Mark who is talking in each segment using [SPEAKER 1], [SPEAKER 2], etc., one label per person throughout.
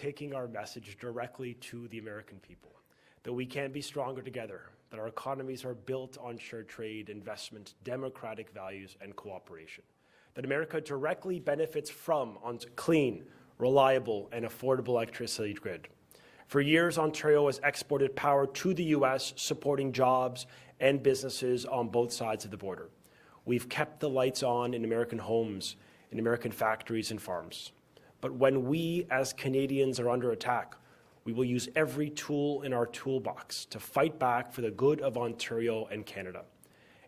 [SPEAKER 1] taking our message directly to the American people, that we can be stronger together, that our economies are built on shared trade, investment, democratic values, and cooperation, that America directly benefits from a clean, reliable, and affordable electricity grid. For years, Ontario has exported power to the U.S., supporting jobs and businesses on both sides of the border. We've kept the lights on in American homes, in American factories and farms. But when we, as Canadians, are under attack, we will use every tool in our toolbox to fight back for the good of Ontario and Canada.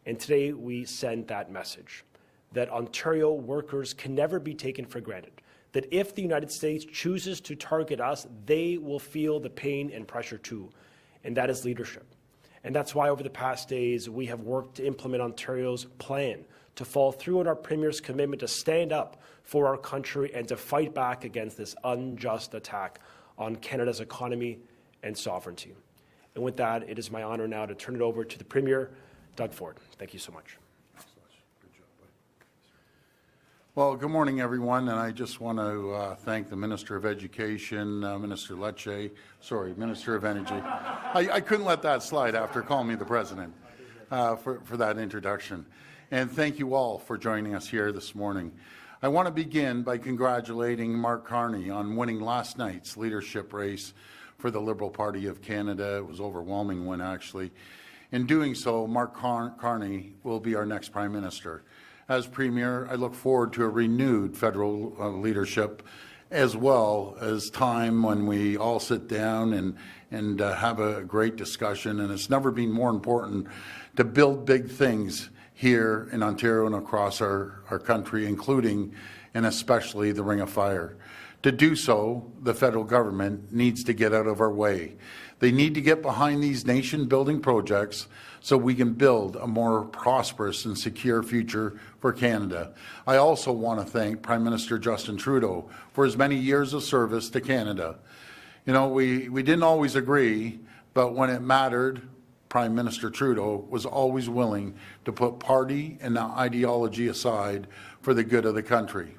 [SPEAKER 1] And today, we send that message, that Ontario workers can never be taken for granted, that if the United States chooses to target us, they will feel the pain and pressure too, and that is leadership. And that's why over the past days, we have worked to implement Ontario's plan to follow through on our Premier's commitment to stand up for our country and to fight back against this unjust attack on Canada's economy and sovereignty. And with that, it is my honour now to turn it over to the Premier, Doug Ford. Thank you so much.
[SPEAKER 2] Well, good morning, everyone, and I just want to thank the Minister of Education, Minister of Energy. I couldn't let that slide after calling me the President for that introduction. And thank you all for joining us here this morning. I want to begin by congratulating Mark Carney on winning last night's leadership race for the Liberal Party of Canada. It was an overwhelming win, actually. In doing so, Mark Carney will be our next Prime Minister. As Premier, I look forward to a renewed federal leadership, as well as time when we all sit down and have a great discussion. And it's never been more important to build big things here in Ontario and across our country, including and especially the Ring of Fire. To do so, the federal government needs to get out of our way. They need to get behind these nation-building projects so we can build a more prosperous and secure future for Canada. I also want to thank Prime Minister Justin Trudeau for his many years of service to Canada. You know, we didn't always agree, but when it mattered, Prime Minister Trudeau was always willing to put party and ideology aside for the good of the country.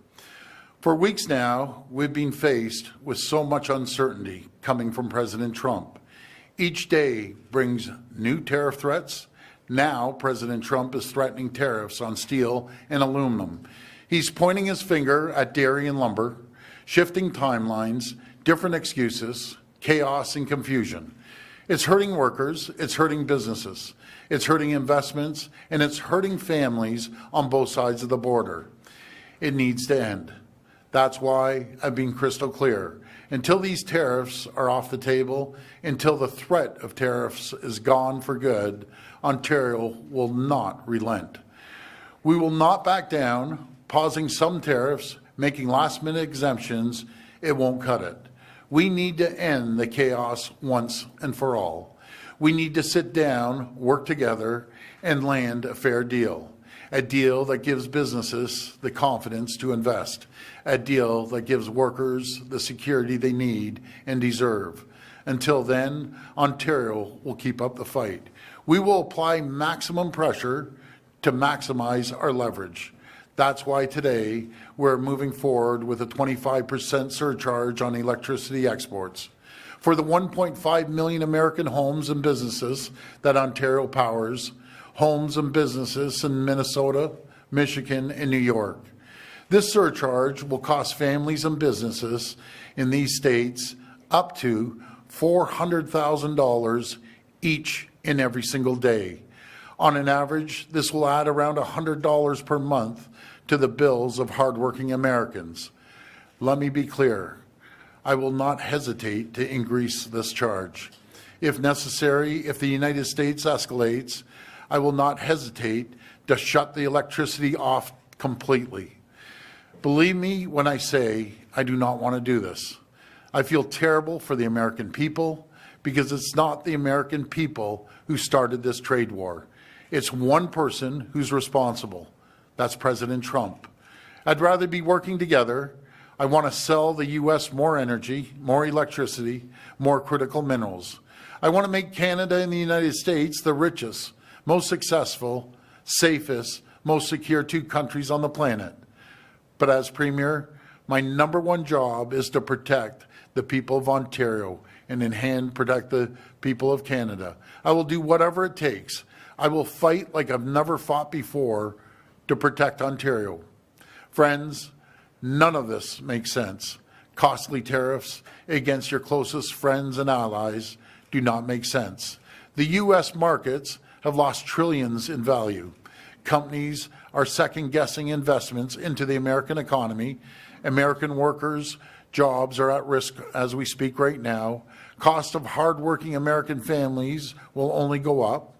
[SPEAKER 2] For weeks now, we've been faced with so much uncertainty coming from President Trump. Each day brings new tariff threats. Now, President Trump is threatening tariffs on steel and aluminum. He's pointing his finger at dairy and lumber, shifting timelines, different excuses, chaos and confusion. It's hurting workers, it's hurting businesses, it's hurting investments, and it's hurting families on both sides of the border. It needs to end. That's why I've been crystal clear. Until these tariffs are off the table, until the threat of tariffs is gone for good, Ontario will not relent. We will not back down. Pausing some tariffs, making last-minute exemptions, it won't cut it. We need to end the chaos once and for all. We need to sit down, work together, and land a fair deal. A deal that gives businesses the confidence to invest. A deal that gives workers the security they need and deserve. Until then, Ontario will keep up the fight. We will apply maximum pressure to maximize our leverage. That's why today we're moving forward with a 25% surcharge on electricity exports. For the 1.5 million American homes and businesses that Ontario powers, homes and businesses in Minnesota, Michigan, and New York. This surcharge will cost families and businesses in these states up to $400,000 each and every single day. On an average, this will add around $100 per month to the bills of hardworking Americans. Let me be clear, I will not hesitate to increase this charge. If necessary, if the United States escalates, I will not hesitate to shut the electricity off completely. Believe me when I say I do not want to do this. I feel terrible for the American people because it's not the American people who started this trade war. It's one person who's responsible. That's President Trump. I'd rather be working together. I want to sell the U.S. more energy, more electricity, more critical minerals. I want to make Canada and the United States the richest, most successful, safest, most secure two countries on the planet. But as Premier, my #1 job is to protect the people of Ontario and in hand protect the people of Canada. I will do whatever it takes. I will fight like I've never fought before to protect Ontario. Friends, none of this makes sense. Costly tariffs against your closest friends and allies do not make sense. The U.S. markets have lost trillions in value. Companies are second-guessing investments into the American economy. American workers' jobs are at risk as we speak right now. Cost of hardworking American families will only go up.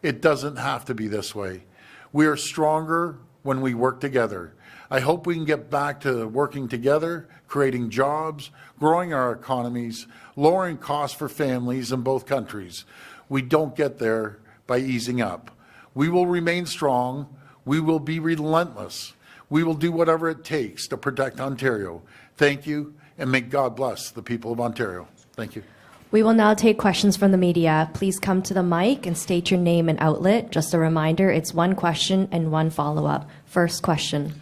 [SPEAKER 2] It doesn't have to be this way. We are stronger when we work together. I hope we can get back to working together, creating jobs, growing our economies, lowering costs for families in both countries. We don't get there by easing up. We will remain strong. We will be relentless. We will do whatever it takes to protect Ontario. Thank you, and may God bless the people of Ontario. Thank you.
[SPEAKER 3] We will now take questions from the media. Please come to the mic and state your name and outlet. Just a reminder, it's one question and one follow-up. First question.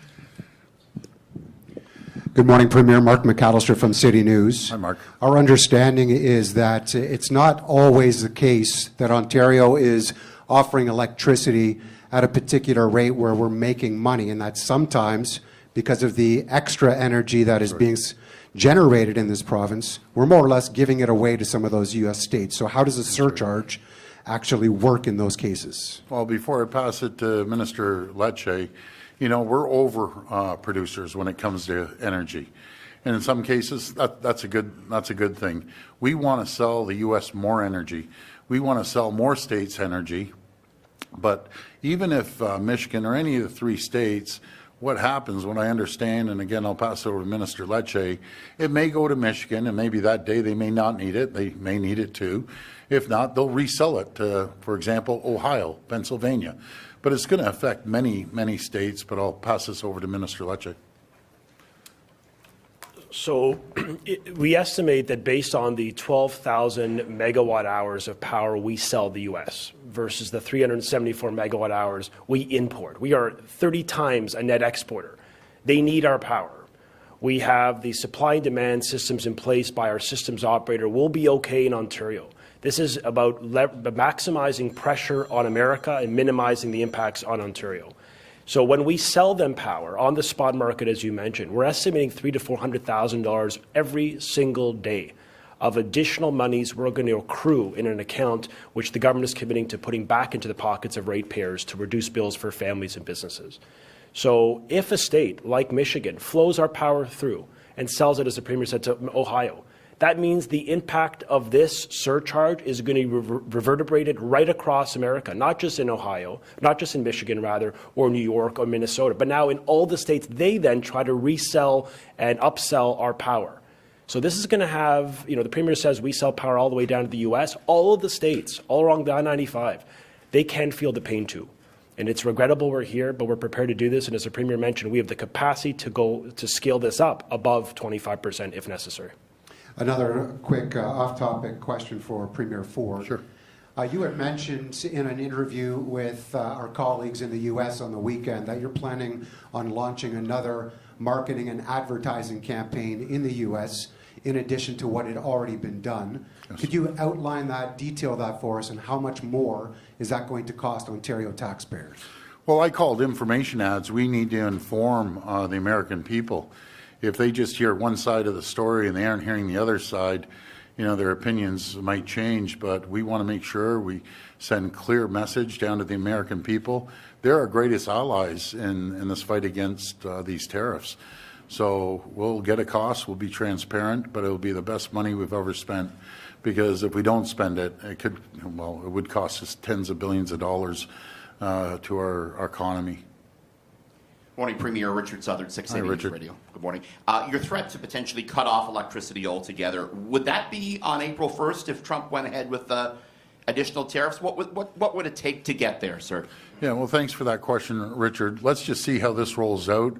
[SPEAKER 4] Good morning, Premier. Mark McAllister from City News.
[SPEAKER 2] Hi, Mark.
[SPEAKER 4] Our understanding is that it's not always the case that Ontario is offering electricity at a particular rate where we're making money, and that sometimes, because of the extra energy that is being generated in this province, we're more or less giving it away to some of those U.S. states. So how does a surcharge actually work in those cases?
[SPEAKER 2] Well, before I pass it to Minister Lecce, you know, we're over producers when it comes to energy. And in some cases, that's a good thing. We want to sell the U.S. more energy. We want to sell more states energy. But even if Michigan or any of the three states, what happens when I understand, and again, I'll pass it over to Minister Lecce, it may go to Michigan, and maybe that day they may not need it. They may need it too. If not, they'll resell it to, for example, Ohio, Pennsylvania. But it's going to affect many, many states, but I'll pass this over to Minister Lecce.
[SPEAKER 1] So we estimate that based on the 12,000 megawatt hours of power we sell the U.S. versus the 374 megawatt hours we import, we are 30 times a net exporter. They need our power. We have the supply and demand systems in place by our systems operator. We'll be okay in Ontario. This is about maximizing pressure on America and minimizing the impacts on Ontario. So when we sell them power on the spot market, as you mentioned, we're estimating $300,000 to $400,000 every single day of additional monies we're going to accrue in an account which the government is committing to putting back into the pockets of ratepayers to reduce bills for families and businesses. So if a state like Michigan flows our power through and sells it, as the Premier said, to Ohio, that means the impact of this surcharge is going to be reverberated right across America, not just in Ohio, not just in Michigan, rather, or New York or Minnesota, but now in all the states. They then try to resell and upsell our power. So this is going to have, you know, the Premier says we sell power all the way down to the U.S. All of the states, all along the I-95, they can feel the pain too. And it's regrettable we're here, but we're prepared to do this. And as the Premier mentioned, we have the capacity to scale this up above 25% if necessary.
[SPEAKER 4] Another quick off-topic question for Premier Ford.
[SPEAKER 2] Sure.
[SPEAKER 4] You had mentioned in an interview with our colleagues in the U.S. on the weekend that you're planning on launching another marketing and advertising campaign in the U.S. in addition to what had already been done. Yes. Could you outline that, detail that for us, and how much more is that going to cost Ontario taxpayers?
[SPEAKER 2] Well, I called information ads. We need to inform the American people. If they just hear one side of the story and they aren't hearing the other side, you know, their opinions might change, but we want to make sure we send clear message down to the American people. They're our greatest allies in this fight against these tariffs. So we'll get a cost, we'll be transparent, but it'll be the best money we've ever spent, because if we don't spend it, it would cost us tens of billions of dollars to our economy.
[SPEAKER 5] Morning, Premier. Richard Southern, 680
[SPEAKER 2] Richard.
[SPEAKER 5] Radio. Good morning. Your threat to potentially cut off electricity altogether, would that be on April 1st if Trump went ahead with additional tariffs? What would it take to get there, sir?
[SPEAKER 2] Yeah, well, thanks for that question, Richard. Let's just see how this rolls out.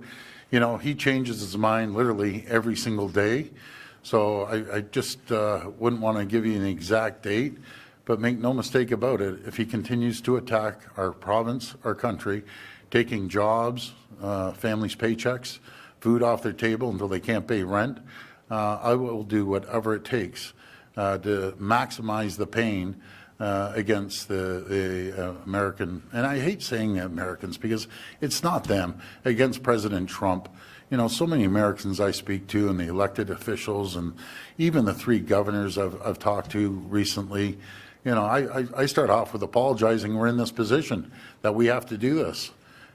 [SPEAKER 2] You know, he changes his mind literally every single day. So I just wouldn't want to give you an exact date, but make no mistake about it. If he continues to attack our province, our country, taking jobs, families' paychecks, food off their table until they can't pay rent, I will do whatever it takes to maximize the pain against the American, and I hate saying Americans because it's not them, against President Trump. You know, so many Americans I speak to and the elected officials and even the 3 governors I've talked to recently, you know, I start off with apologizing we're in this position, that we have to do this.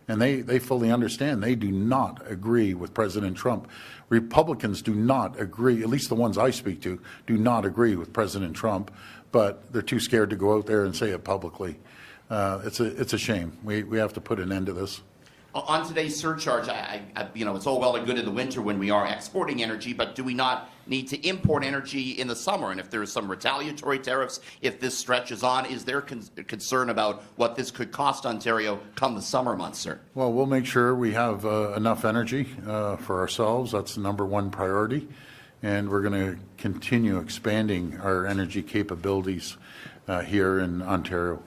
[SPEAKER 2] And they fully understand. They do not agree with President Trump. Republicans do not agree, at least the ones I speak to, do not agree with President Trump, but they're too scared to go out there and say it publicly. It's a shame. We have to put an end to this.
[SPEAKER 5] On today's surcharge, you know, it's all well and good in the winter when we are exporting energy, but do we not need to import energy in the summer? And if there is some retaliatory tariffs, if this stretches on, is there concern about what this could cost Ontario come the summer months, sir?
[SPEAKER 2] Well, we'll make sure we have enough energy for ourselves. That's the #1 priority. And we're going to continue expanding our energy capabilities here in Ontario.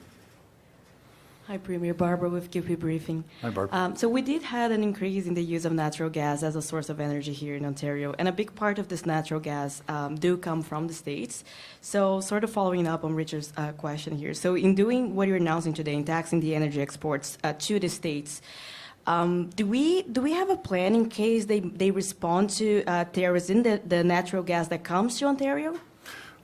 [SPEAKER 6] Hi, Premier. Barbara with QP Briefing.
[SPEAKER 2] Hi, Barbara.
[SPEAKER 6] So we did have an increase in the use of natural gas as a source of energy here in Ontario, and a big part of this natural gas do come from the States. So sort of following up on Richard's question here. So in doing what you're announcing today, in taxing the energy exports to the States, do we have a plan in case they respond to tariffs in the natural gas that comes to Ontario?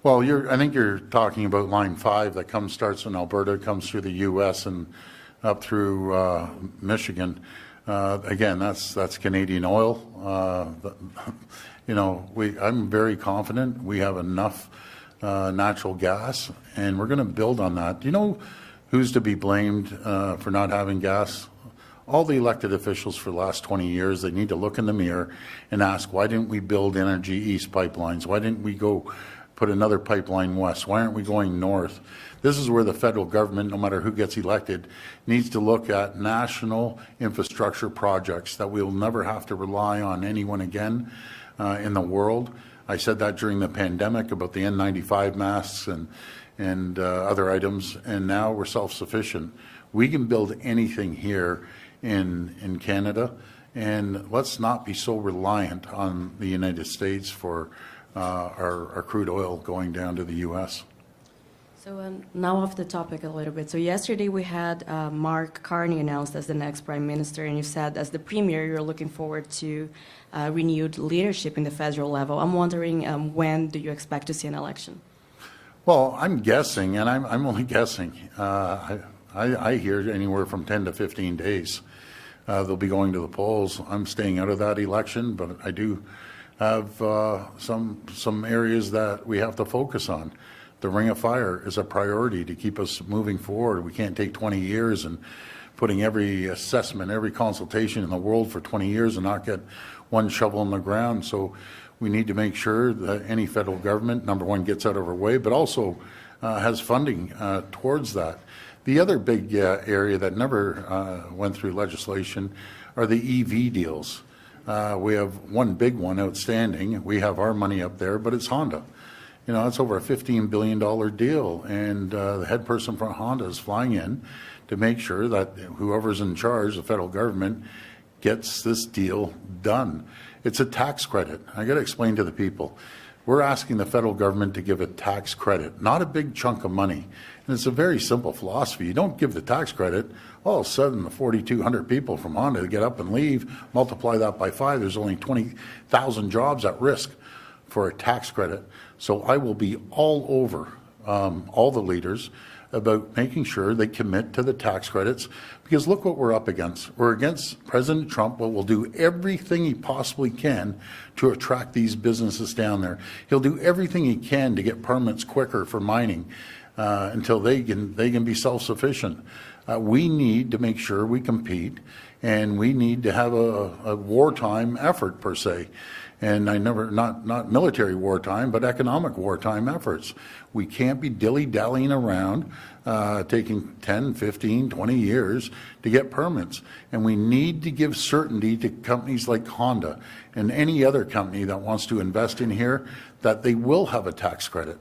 [SPEAKER 2] Well, I think you're talking about Line 5 that starts in Alberta, comes through the U.S. and up through Michigan. Again, that's Canadian oil. You know, I'm very confident we have enough natural gas, and we're going to build on that. Do you know who's to be blamed for not having gas? All the elected officials for the last 20 years. They need to look in the mirror and ask, why didn't we build Energy East pipelines? Why didn't we go put another pipeline west? Why aren't we going north? This is where the federal government, no matter who gets elected, needs to look at national infrastructure projects that we'll never have to rely on anyone again in the world. I said that during the pandemic about the N95 masks and other items, and now we're self-sufficient. We can build anything here in Canada, and let's not be so reliant on the United States for our crude oil going down to the U.S.
[SPEAKER 6] So now off the topic a little bit. So yesterday we had Mark Carney announced as the next Prime Minister, and you said as the Premier you're looking forward to renewed leadership in the federal level. I'm wondering when do you expect to see an election?
[SPEAKER 2] Well, I'm guessing, and I'm only guessing. I hear anywhere from 10 to 15 days. They'll be going to the polls. I'm staying out of that election, but I do have some areas that we have to focus on. The Ring of Fire is a priority to keep us moving forward. We can't take 20 years and putting every assessment, every consultation in the world for 20 years and not get one shovel in the ground. So we need to make sure that any federal government, #1, gets out of our way, but also has funding towards that. The other big area that never went through legislation are the EV deals. We have one big one outstanding. We have our money up there, but it's Honda. You know, it's over a $15 billion deal, and the head person from Honda is flying in to make sure that whoever's in charge, the federal government, gets this deal done. It's a tax credit. I got to explain to the people. We're asking the federal government to give a tax credit, not a big chunk of money. And it's a very simple philosophy. You don't give the tax credit, all of a sudden the 4,200 people from Honda get up and leave, multiply that by 5, there's only 20,000 jobs at risk for a tax credit. So I will be all over all the leaders about making sure they commit to the tax credits, because look what we're up against. We're against President Trump, but will do everything he possibly can to attract these businesses down there. He'll do everything he can to get permits quicker for mining until they can be self-sufficient. We need to make sure we compete, and we need to have a wartime effort per se. And not military wartime, but economic wartime efforts. We can't be dilly-dallying around, taking 10, 15, 20 years to get permits. And we need to give certainty to companies like Honda and any other company that wants to invest in here that they will have a tax credit.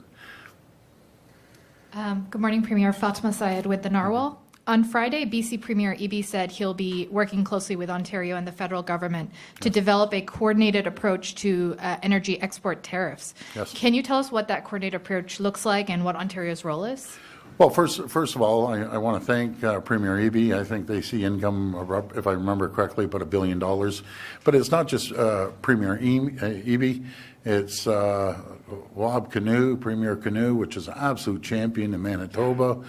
[SPEAKER 7] Good morning, Premier. Fatima Syed with the Narwhal. On Friday, BC Premier Eby said he'll be working closely with Ontario and the federal government to develop a coordinated approach to energy export tariffs.
[SPEAKER 2] Yes.
[SPEAKER 7] Can you tell us what that coordinated approach looks like and what Ontario's role is?
[SPEAKER 2] Well, first of all, I want to thank Premier Eby. I think they see income, if I remember correctly, about $1 billion. But it's not just Premier Eby. It's Wab Kinew, Premier Kinew, which is an absolute champion in Manitoba.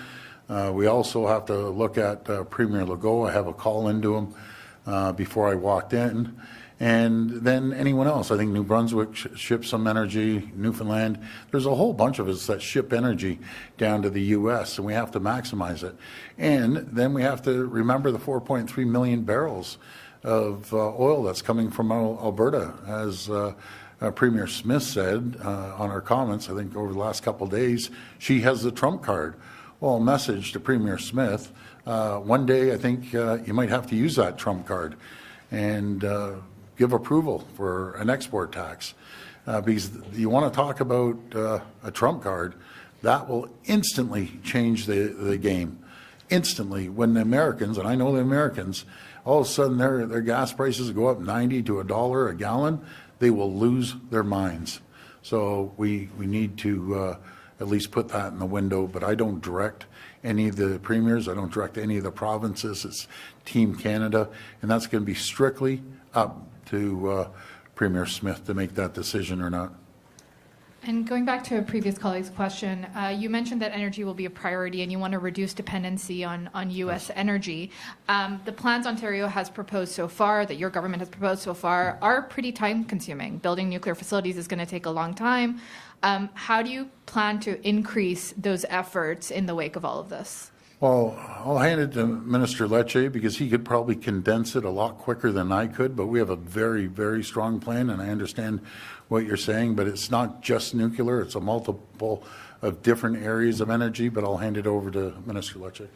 [SPEAKER 2] We also have to look at Premier Legault. I have a call into him before I walked in. And then anyone else. I think New Brunswick ships some energy, Newfoundland. There's a whole bunch of us that ship energy down to the U.S., and we have to maximize it. And then we have to remember the 4.3 million barrels of oil that's coming from Alberta. As Premier Smith said on our comments, I think over the last couple of days, she has the trump card. Well, a message to Premier Smith, one day I think you might have to use that trump card and give approval for an export tax. Because you want to talk about a trump card, that will instantly change the game. Instantly, when the Americans, and I know the Americans, all of a sudden their gas prices go up 90 to $1 a gallon, they will lose their minds. So we need to at least put that in the window, but I don't direct any of the premiers, I don't direct any of the provinces, it's Team Canada, and that's going to be strictly up to Premier Smith to make that decision or not.
[SPEAKER 7] And going back to a previous colleague's question, you mentioned that energy will be a priority and you want to reduce dependency on U.S. energy. The plans Ontario has proposed so far, that your government has proposed so far, are pretty time-consuming. Building nuclear facilities is going to take a long time. How do you plan to increase those efforts in the wake of all of this?
[SPEAKER 2] Well, I'll hand it to Minister Lecce because he could probably condense it a lot quicker than I could, but we have a very, very strong plan, and I understand what you're saying, but it's not just nuclear, it's a multiple of different areas of energy, but I'll hand it over to Minister Lecce.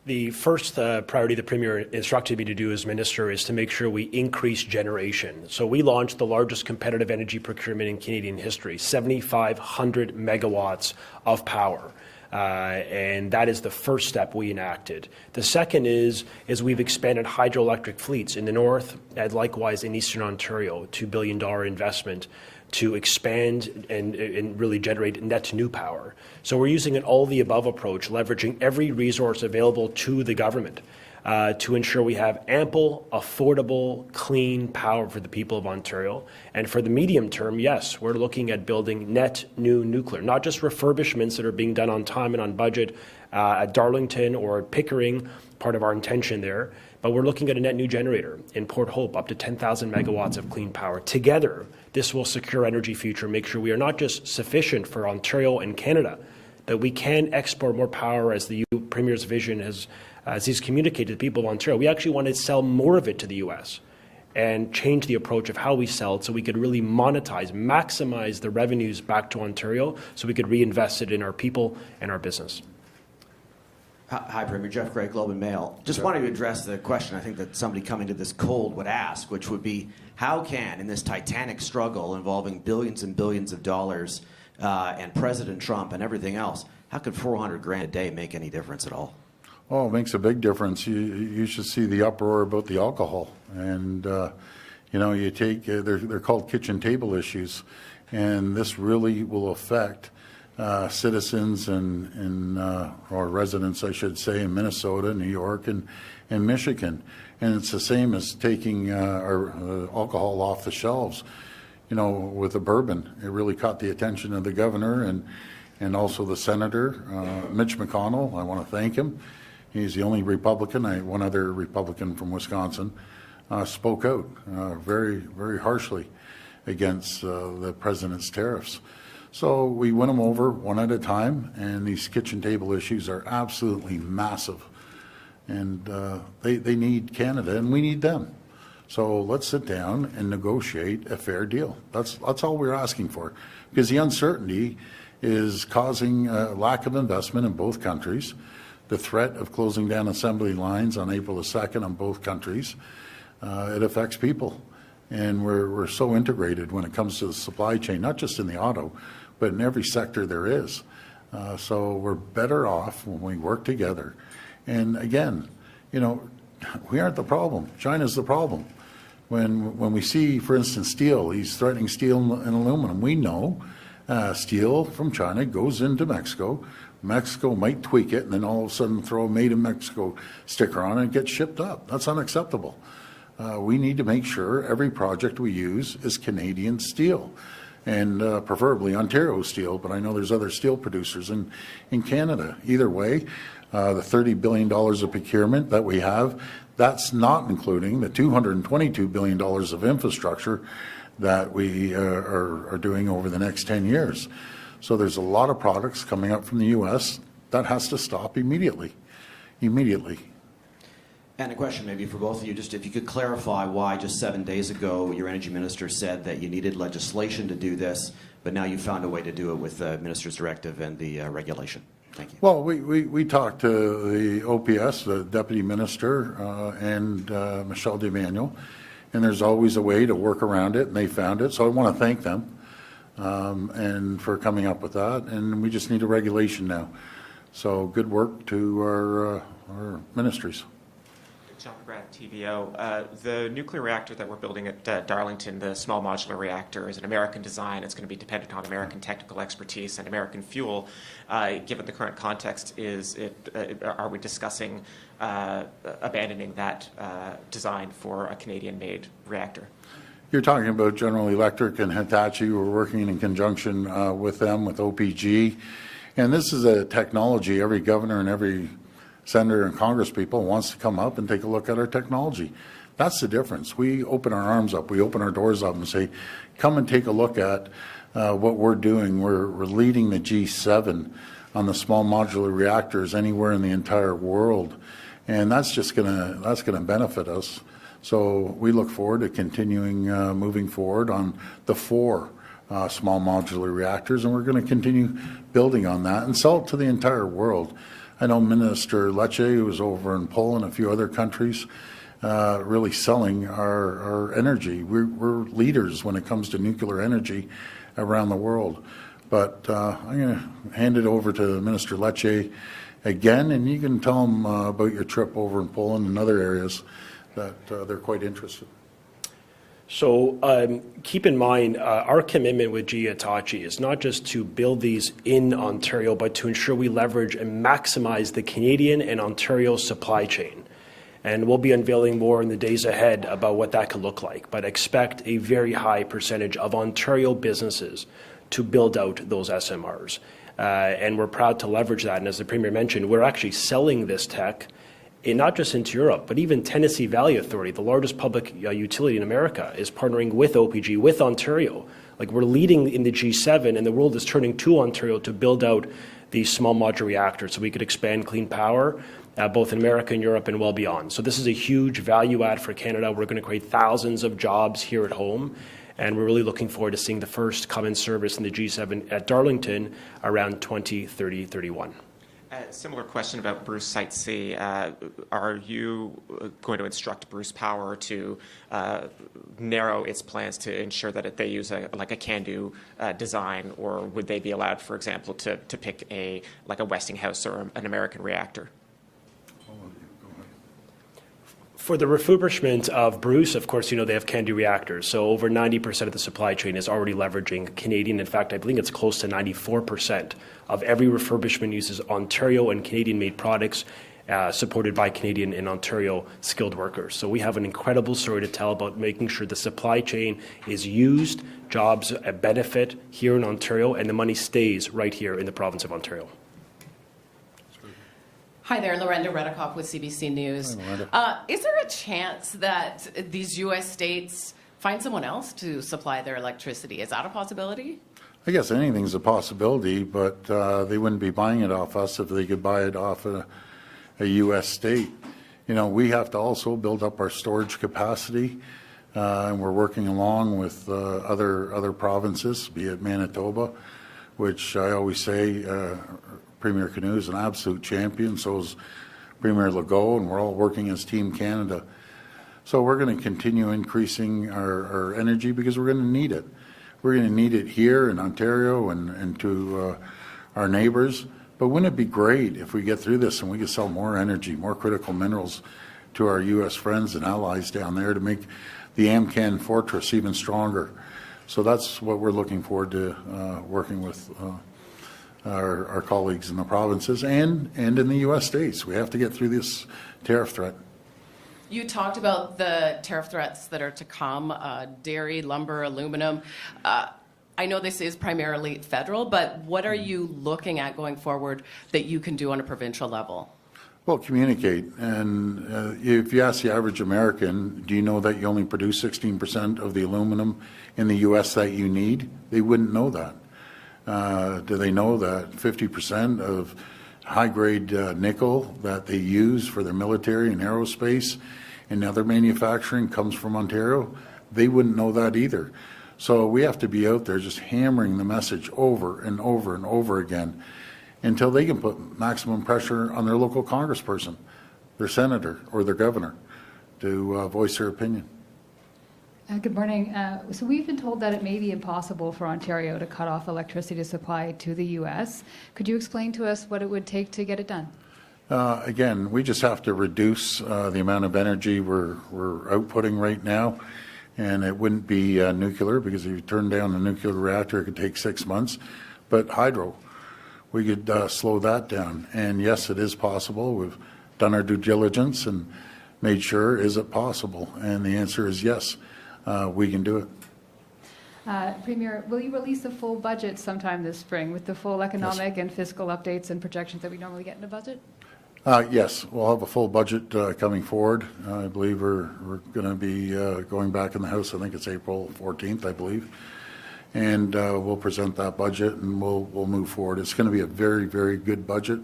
[SPEAKER 1] The first priority the Premier instructed me to do as Minister is to make sure we increase generation. So we launched the largest competitive energy procurement in Canadian history, 7,500 megawatts of power. And that is the first step we enacted. The second is we've expanded hydroelectric fleets in the north and likewise in eastern Ontario, $2 billion investment to expand and really generate net new power. So we're using an all-the-above approach, leveraging every resource available to the government to ensure we have ample, affordable, clean power for the people of Ontario. And for the medium term, yes, we're looking at building net new nuclear, not just refurbishments that are being done on time and on budget at Darlington or Pickering, part of our intention there, but we're looking at a net new generator in Port Hope, up to 10,000 megawatts of clean power. Together, this will secure energy future, make sure we are not just sufficient for Ontario and Canada, that we can export more power as the Premier's vision has, as he's communicated to the people of Ontario. We actually want to sell more of it to the U.S. and change the approach of how we sell it so we could really monetize, maximize the revenues back to Ontario so we could reinvest it in our people and our business.
[SPEAKER 8] Hi, Premier. Jeff Gray, Globe and Mail. Just wanted to address the question I think that somebody coming to this cold would ask, which would be, how can, in this titanic struggle involving billions and billions of dollars and President Trump and everything else, how could $400,000 a day make any difference at all?
[SPEAKER 2] Oh, it makes a big difference. You should see the uproar about the alcohol. And, you know, you take, they're called kitchen table issues, and this really will affect citizens or residents, I should say, in Minnesota, New York, and Michigan. And it's the same as taking our alcohol off the shelves. You know, with the bourbon, it really caught the attention of the governor and also the senator, Mitch McConnell. I want to thank him. He's the only Republican. One other Republican from Wisconsin spoke out very, very harshly against the president's tariffs. So we win them over one at a time, and these kitchen table issues are absolutely massive. And they need Canada, and we need them. So let's sit down and negotiate a fair deal. That's all we're asking for, because the uncertainty is causing a lack of investment in both countries. The threat of closing down assembly lines on April the 2nd on both countries, it affects people. And we're so integrated when it comes to the supply chain, not just in the auto, but in every sector there is. So we're better off when we work together. And again, you know, we aren't the problem. China's the problem. When we see, for instance, steel, he's threatening steel and aluminum. We know steel from China goes into Mexico. Mexico might tweak it and then all of a sudden throw a Made in Mexico sticker on it and get shipped up. That's unacceptable. We need to make sure every project we use is Canadian steel, and preferably Ontario steel, but I know there's other steel producers in Canada. Either way, the $30 billion of procurement that we have, that's not including the $222 billion of infrastructure that we are doing over the next 10 years. So there's a lot of products coming up from the U.S. that has to stop immediately.
[SPEAKER 8] And a question maybe for both of you, just if you could clarify why just 7 days ago your energy minister said that you needed legislation to do this, but now you found a way to do it with the minister's directive and the regulation. Thank you.
[SPEAKER 2] Well, we talked to the OPS, the deputy minister, and Michelle DeManuel, and there's always a way to work around it, and they found it. So I want to thank them and for coming up with that. And we just need a regulation now. So good work to our ministries.
[SPEAKER 9] John McGrath, TVO. The nuclear reactor that we're building at Darlington, the small modular reactor, is an American design. It's going to be dependent on American technical expertise and American fuel. Given the current context, are we discussing abandoning that design for a Canadian-made reactor?
[SPEAKER 2] You're talking about General Electric and Hitachi. We're working in conjunction with them, with OPG. And this is a technology every governor and every senator and congresspeople wants to come up and take a look at our technology. That's the difference. We open our arms up, we open our doors up and say, come and take a look at what we're doing. We're leading the G7 on the small modular reactors anywhere in the entire world. And that's just gonna benefit us. So we look forward to continuing moving forward on the 4 small modular reactors, and we're going to continue building on that and sell it to the entire world. I know Minister Lecce, who was over in Poland, a few other countries, really selling our energy. We're leaders when it comes to nuclear energy around the world. But I'm going to hand it over to Minister Lecce again, and you can tell him about your trip over in Poland and other areas that they're quite interested.
[SPEAKER 1] So keep in mind, our commitment with GE Hitachi is not just to build these in Ontario, but to ensure we leverage and maximize the Canadian and Ontario supply chain. And we'll be unveiling more in the days ahead about what that could look like. But expect a very high percentage of Ontario businesses to build out those SMRs. And we're proud to leverage that. And as the Premier mentioned, we're actually selling this tech not just into Europe, but even Tennessee Valley Authority, the largest public utility in America, is partnering with OPG, with Ontario. Like, we're leading in the G7, and the world is turning to Ontario to build out these small modular reactors so we could expand clean power, both in America and Europe and well beyond. So this is a huge value add for Canada. We're going to create thousands of jobs here at home, and we're really looking forward to seeing the first come in service in the G7 at Darlington around 2030-31.
[SPEAKER 9] Similar question about Bruce Site C. Are you going to instruct Bruce Power to narrow its plans to ensure that they use a can-do design, or would they be allowed, for example, to pick a Westinghouse or an American reactor?
[SPEAKER 1] For the refurbishment of Bruce, of course, they have can-do reactors. So over 90% of the supply chain is already leveraging Canadian. In fact, I believe it's close to 94% of every refurbishment uses Ontario and Canadian-made products supported by Canadian and Ontario skilled workers. So we have an incredible story to tell about making sure the supply chain is used, jobs benefit here in Ontario, and the money stays right here in the province of Ontario.
[SPEAKER 10] Hi there, Lorenda Redikoff with CBC News. Is there a chance that these U.S. states find someone else to supply their electricity? Is that a possibility?
[SPEAKER 2] I guess anything's a possibility, but they wouldn't be buying it off us if they could buy it off a U.S. state. We have to also build up our storage capacity, and we're working along with other provinces, be it Manitoba, which I always say Premier Canoe is an absolute champion, so is Premier Legault, and we're all working as Team Canada. So we're going to continue increasing our energy because we're going to need it. We're going to need it here in Ontario and to our neighbors. But wouldn't it be great if we get through this and we could sell more energy, more critical minerals to our U.S. friends and allies down there to make the AMCAN fortress even stronger? So that's what we're looking forward to working with our colleagues in the provinces and in the U.S. states. We have to get through this tariff threat.
[SPEAKER 10] You talked about the tariff threats that are to come, dairy, lumber, aluminum. I know this is primarily federal, but what are you looking at going forward that you can do on a provincial level?
[SPEAKER 2] Well, communicate. And if you ask the average American, do you know that you only produce 16% of the aluminum in the U.S. that you need? They wouldn't know that. Do they know that 50% of high-grade nickel that they use for their military and aerospace and other manufacturing comes from Ontario? They wouldn't know that either. So we have to be out there just hammering the message over and over and over again until they can put maximum pressure on their local congressperson, their senator, or their governor to voice their opinion.
[SPEAKER 11] Good morning. So we've been told that it may be impossible for Ontario to cut off electricity supply to the U.S. Could you explain to us what it would take to get it done?
[SPEAKER 2] Again, we just have to reduce the amount of energy we're outputting right now. And it wouldn't be nuclear, because if you turn down a nuclear reactor, it could take 6 months. But hydro, we could slow that down. And yes, it is possible. We've done our due diligence and made sure, is it possible? And the answer is yes, we can do it.
[SPEAKER 11] Premier, will you release a full budget sometime this spring with the full economic and fiscal updates and projections that we normally get in a budget?
[SPEAKER 2] Yes, we'll have a full budget coming forward. I believe we're going to be going back in the House. I think it's April 14th, I believe. And we'll present that budget and we'll move forward. It's going to be a very, very good budget.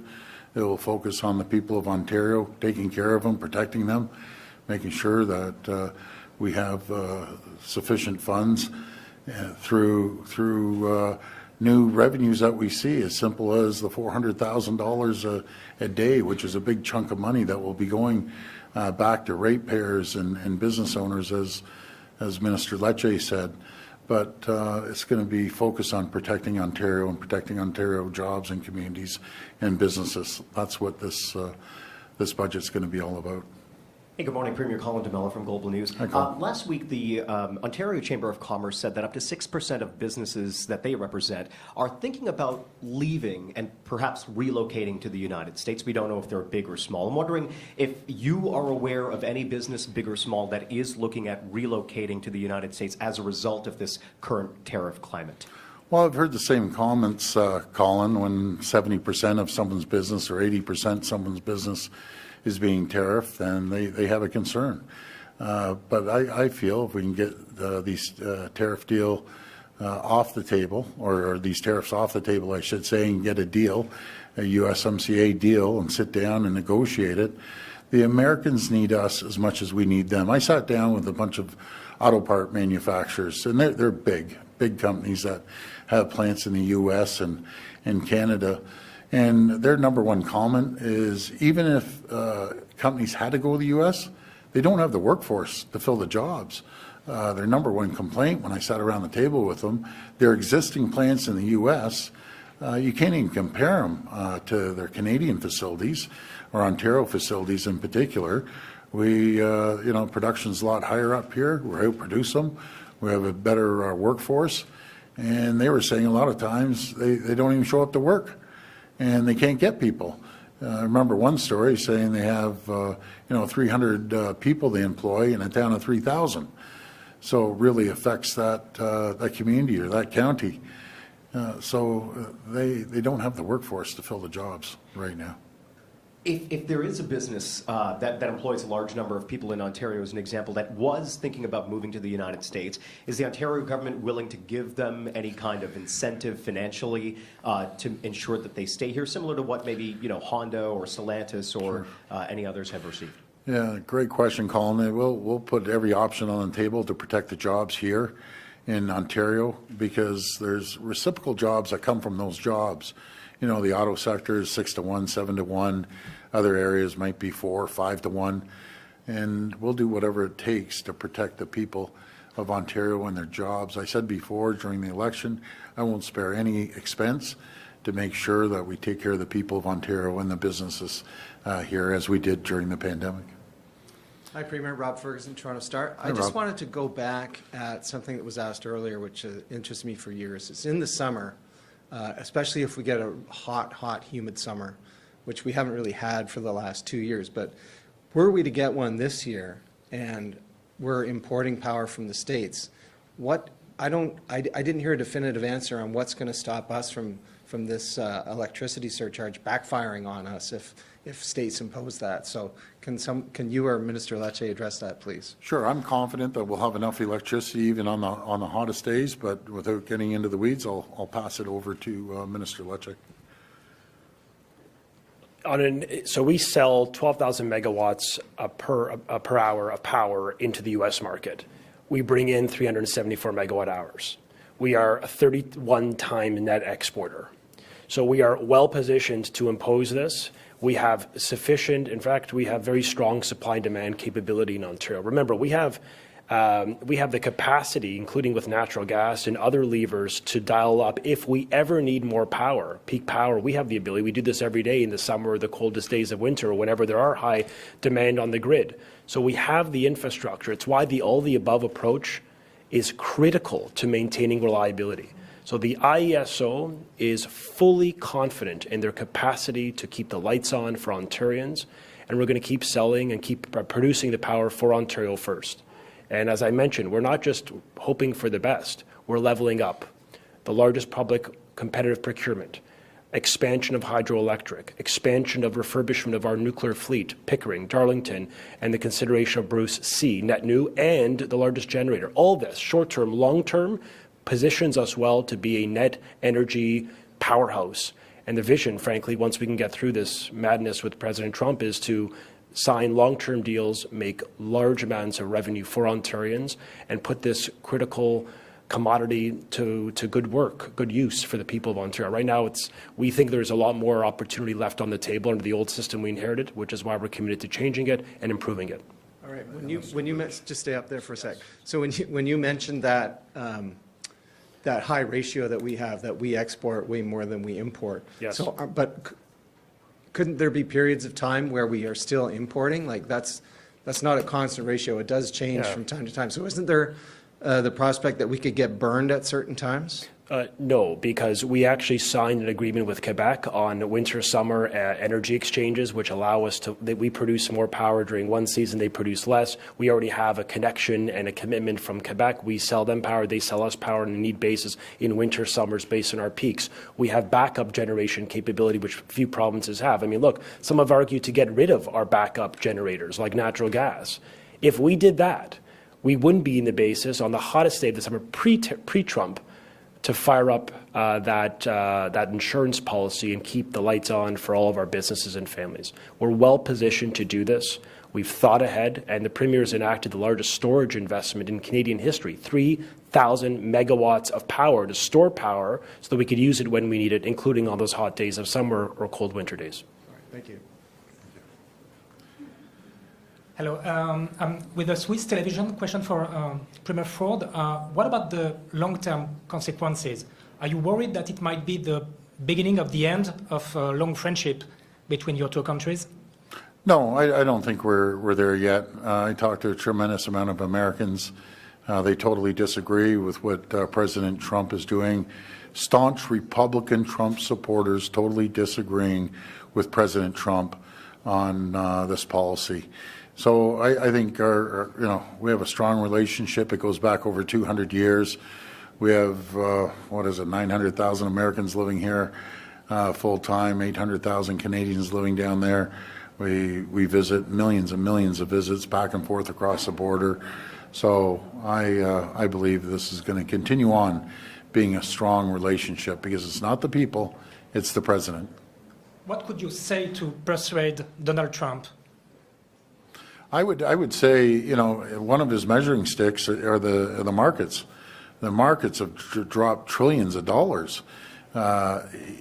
[SPEAKER 2] It will focus on the people of Ontario, taking care of them, protecting them, making sure that we have sufficient funds through new revenues that we see, as simple as the $400,000 a day, which is a big chunk of money that will be going back to ratepayers and business owners, as Minister Lecce said. But it's going to be focused on protecting Ontario and protecting Ontario jobs and communities and businesses. That's what this budget's going to be all about.
[SPEAKER 12] Hey, good morning, Premier Colin DeMello from Global News. Last week, the Ontario Chamber of Commerce said that up to 6% of businesses that they represent are thinking about leaving and perhaps relocating to the United States. We don't know if they're big or small. I'm wondering if you are aware of any business, big or small, that is looking at relocating to the United States as a result of this current tariff climate.
[SPEAKER 2] Well, I've heard the same comments, Colin, when 70% of someone's business or 80% someone's business is being tariffed, and they have a concern. But I feel if we can get these tariff deal off the table, or these tariffs off the table, I should say, and get a deal, a USMCA deal, and sit down and negotiate it, the Americans need us as much as we need them. I sat down with a bunch of auto part manufacturers, and they're big companies that have plants in the U.S. and Canada. And their number one comment is, even if companies had to go to the U.S., they don't have the workforce to fill the jobs. Their number one complaint when I sat around the table with them, their existing plants in the U.S., you can't even compare them to their Canadian facilities or Ontario facilities in particular. We, production's a lot higher up here. We're outproduce them. We have a better workforce. And they were saying a lot of times they don't even show up to work. And they can't get people. I remember one story saying they have, 300 people they employ in a town of 3,000. So it really affects that community or that county. So they don't have the workforce to fill the jobs right now.
[SPEAKER 12] If there is a business that employs a large number of people in Ontario, as an example, that was thinking about moving to the United States, is the Ontario government willing to give them any kind of incentive financially to ensure that they stay here, similar to what maybe Honda or Stellantis or any others have received?
[SPEAKER 2] Yeah, great question, Colin. We'll put every option on the table to protect the jobs here in Ontario, because there's reciprocal jobs that come from those jobs. The auto sector is 6 to 1, 7 to 1. Other areas might be 4 or 5 to 1. And we'll do whatever it takes to protect the people of Ontario and their jobs. I said before during the election, I won't spare any expense to make sure that we take care of the people of Ontario and the businesses here as we did during the pandemic.
[SPEAKER 13] Hi, Premier. Rob Ferguson, Toronto Star.
[SPEAKER 2] Hi,
[SPEAKER 13] I just
[SPEAKER 2] Rob.
[SPEAKER 13] wanted to go back at something that was asked earlier, which interests me for years. It's in the summer, especially if we get a hot, humid summer, which we haven't really had for the last 2 years. But were we to get one this year and we're importing power from the States, I didn't hear a definitive answer on what's going to stop us from this electricity surcharge backfiring on us if states impose that. So can you or Minister Lecce address that, please?
[SPEAKER 2] Sure, I'm confident that we'll have enough electricity even on the hottest days, but without getting into the weeds, I'll pass it over to Minister Lecce.
[SPEAKER 1] So we sell 12,000 megawatts per hour of power into the U.S. market. We bring in 374 megawatt hours. We are a 31-time net exporter. So we are well positioned to impose this. We have sufficient, in fact, we have very strong supply and demand capability in Ontario. Remember, we have the capacity, including with natural gas and other levers, to dial up if we ever need more power, peak power. We have the ability. We do this every day in the summer or the coldest days of winter, or whenever there are high demand on the grid. So we have the infrastructure. It's why the all the above approach is critical to maintaining reliability. So the IESO is fully confident in their capacity to keep the lights on for Ontarians, and we're going to keep selling and keep producing the power for Ontario first. And as I mentioned, we're not just hoping for the best, we're leveling up. The largest public competitive procurement, expansion of hydroelectric, expansion of refurbishment of our nuclear fleet, Pickering, Darlington, and the consideration of Bruce C, net new, and the largest generator. All this, short-term, long-term, positions us well to be a net energy powerhouse. And the vision, frankly, once we can get through this madness with President Trump, is to sign long-term deals, make large amounts of revenue for Ontarians, and put this critical commodity to good work, good use for the people of Ontario. Right now, we think there's a lot more opportunity left on the table under the old system we inherited, which is why we're committed to changing it and improving it.
[SPEAKER 13] All right. When you just stay up there for a sec. So when you mentioned that that high ratio that we have, that we export way more than we import.
[SPEAKER 1] Yes.
[SPEAKER 13] So, but couldn't there be periods of time where we are still importing? Like that's not a constant ratio. It does change from time to time. So isn't there the prospect that we could get burned at certain times?
[SPEAKER 1] No, because we actually signed an agreement with Quebec on winter-summer energy exchanges, which allow us that we produce more power during one season, they produce less. We already have a connection and a commitment from Quebec. We sell them power, they sell us power on a need basis in winter, summers based on our peaks. We have backup generation capability, which few provinces have. I mean, look, some have argued to get rid of our backup generators, like natural gas. If we did that, we wouldn't be in the basis on the hottest day of the summer, pre-Trump, to fire up that insurance policy and keep the lights on for all of our businesses and families. We're well positioned to do this. We've thought ahead, and the Premier has enacted the largest storage investment in Canadian history, 3,000 megawatts of power to store power so that we could use it when we need it, including on those hot days of summer or cold winter days.
[SPEAKER 13] All right, thank you.
[SPEAKER 14] Hello. With a Swiss television question for Premier Ford. What about the long-term consequences? Are you worried that it might be the beginning of the end of a long friendship between your two countries?
[SPEAKER 2] No, I don't think we're there yet. I talked to a tremendous amount of Americans. They totally disagree with what President Trump is doing. Staunch Republican Trump supporters totally disagreeing with President Trump on this policy. So I think we have a strong relationship. It goes back over 200 years. We have, 900,000 Americans living here full-time, 800,000 Canadians living down there. We visit millions and millions of visits back and forth across the border. So I believe this is going to continue on being a strong relationship because it's not the people, it's the president.
[SPEAKER 14] What could you say to persuade Donald Trump?
[SPEAKER 2] I would say, one of his measuring sticks are the markets. The markets have dropped trillions of dollars.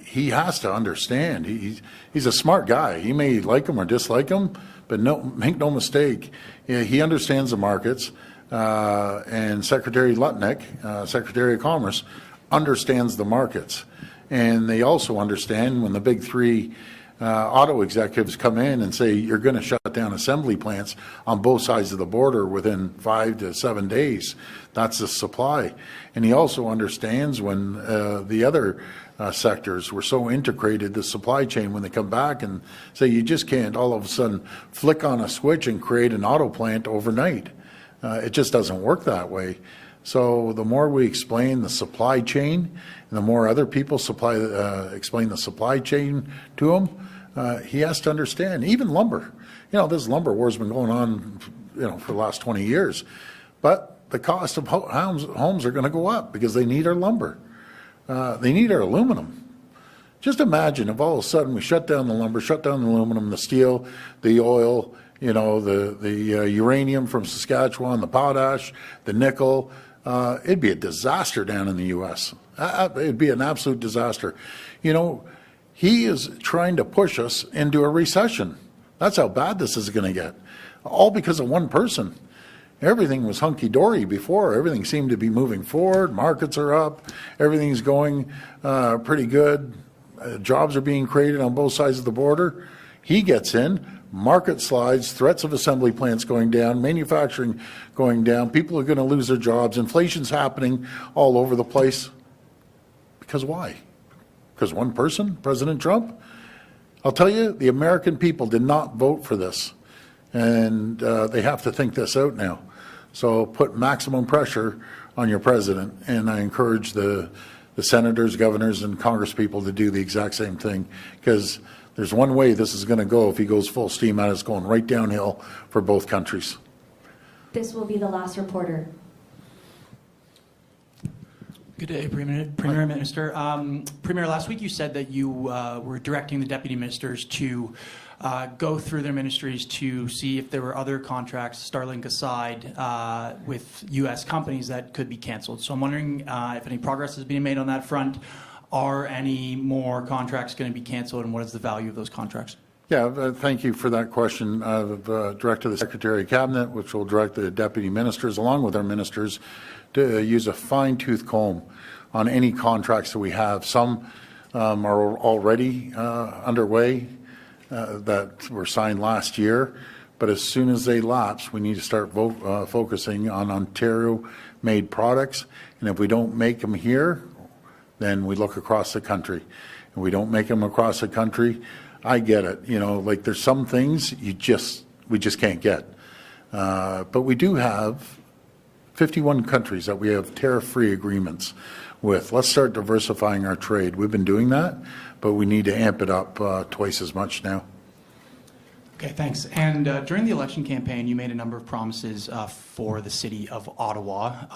[SPEAKER 2] He has to understand. He's a smart guy. He may like him or dislike him, but make no mistake, he understands the markets. And Secretary Lutnick, Secretary of Commerce, understands the markets. And they also understand when the big three auto executives come in and say you're going to shut down assembly plants on both sides of the border within 5 to 7 days. That's the supply. And he also understands when the other sectors were so integrated, the supply chain, when they come back and say you just can't all of a sudden flick on a switch and create an auto plant overnight. It just doesn't work that way. So the more we explain the supply chain, and the more other people explain the supply chain to him, he has to understand. Even lumber. You know, this lumber war has been going on, for the last 20 years. But the cost of homes are going to go up because they need our lumber. They need our aluminum. Just imagine if all of a sudden we shut down the lumber, shut down the aluminum, the steel, the oil, the uranium from Saskatchewan, the potash, the nickel. It'd be a disaster down in the U.S. It'd be an absolute disaster. He is trying to push us into a recession. That's how bad this is going to get. All because of one person. Everything was hunky-dory before. Everything seemed to be moving forward. Markets are up. Everything's going pretty good. Jobs are being created on both sides of the border. He gets in. Market slides, threats of assembly plants going down, manufacturing going down. People are going to lose their jobs. Inflation's happening all over the place. Because why? Because one person, President Trump? I'll tell you, the American people did not vote for this. And they have to think this out now. So put maximum pressure on your president. And I encourage the senators, governors, and congresspeople to do the exact same thing. Because there's one way this is going to go. If he goes full steam out, it's going right downhill for both countries.
[SPEAKER 3] This will be the last reporter.
[SPEAKER 15] Good day, Premier Minister. Premier, last week you said that you were directing the deputy ministers to go through their ministries to see if there were other contracts, Starlink aside, with U.S. companies that could be canceled. So I'm wondering if any progress has been made on that front. Are any more contracts going to be canceled, and what is the value of those contracts?
[SPEAKER 2] Yeah, thank you for that question. I've directed the Secretary of Cabinet, which will direct the deputy ministers, along with our ministers, to use a fine-tooth comb on any contracts that we have. Some are already underway that were signed last year, but as soon as they lapse, we need to start focusing on Ontario-made products, and if we don't make them here, then we look across the country. And we don't make them across the country. I get it. Like there's some things we just can't get. But we do have 51 countries that we have tariff-free agreements with. Let's start diversifying our trade. We've been doing that, but we need to amp it up twice as much now.
[SPEAKER 15] Okay, thanks. And during the election campaign, you made a number of promises for the city of Ottawa.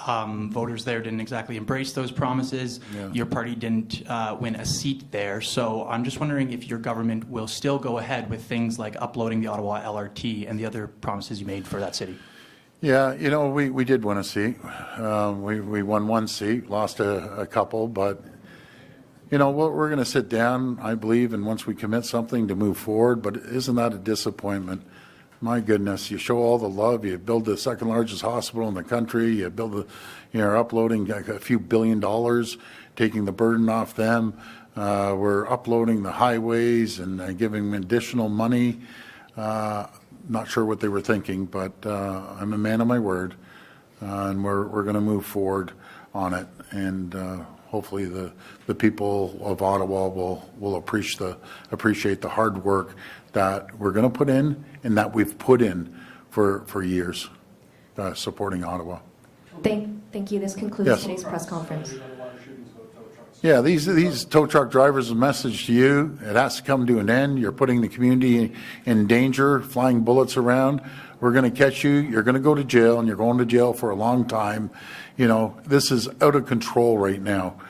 [SPEAKER 15] Voters there didn't exactly embrace those promises. Yeah. Your party didn't win a seat there. So I'm just wondering if your government will still go ahead with things like uploading the Ottawa LRT and the other promises you made for that city.
[SPEAKER 2] Yeah, we did win a seat. We won one seat, lost a couple, but we're going to sit down, I believe, and once we commit something to move forward, but isn't that a disappointment? My goodness, you show all the love, you build the second largest hospital in the country, you build you're uploading a few $1 billion, taking the burden off them. We're uploading the highways and giving them additional money. Not sure what they were thinking, but I'm a man of my word, and we're going to move forward on it. And hopefully the people of Ottawa will appreciate the hard work that we're going to put in and that we've put in for years supporting Ottawa.
[SPEAKER 3] Thank you. This concludes today's press conference.
[SPEAKER 2] Yeah, these tow truck drivers' message to you, it has to come to an end. You're putting the community in danger, flying bullets around. We're going to catch you. You're going to go to jail, and you're going to jail for a long time. This is out of control right now.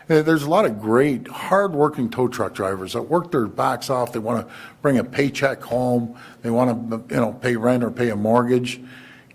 [SPEAKER 2] There's a lot of great, hard-working tow truck drivers that work their backs off. They want to bring a paycheck home. They want to, pay rent or pay a mortgage.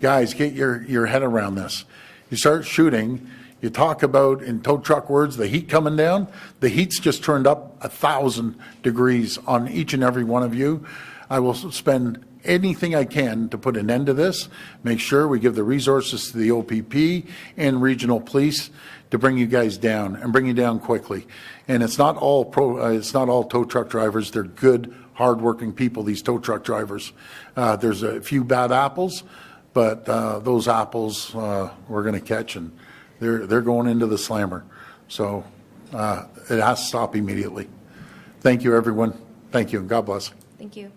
[SPEAKER 2] Guys, get your head around this. You start shooting. You talk about, in tow truck words, the heat coming down. The heat's just turned up 1,000 degrees on each and every one of you. I will spend anything I can to put an end to this, make sure we give the resources to the OPP and regional police to bring you guys down and bring you down quickly. And it's not all tow truck drivers. They're good, hardworking people, these tow truck drivers. There's a few bad apples, but those apples we're going to catch, and they're going into the slammer. So it has to stop immediately. Thank you, everyone. Thank you, and God bless.
[SPEAKER 3] Thank you.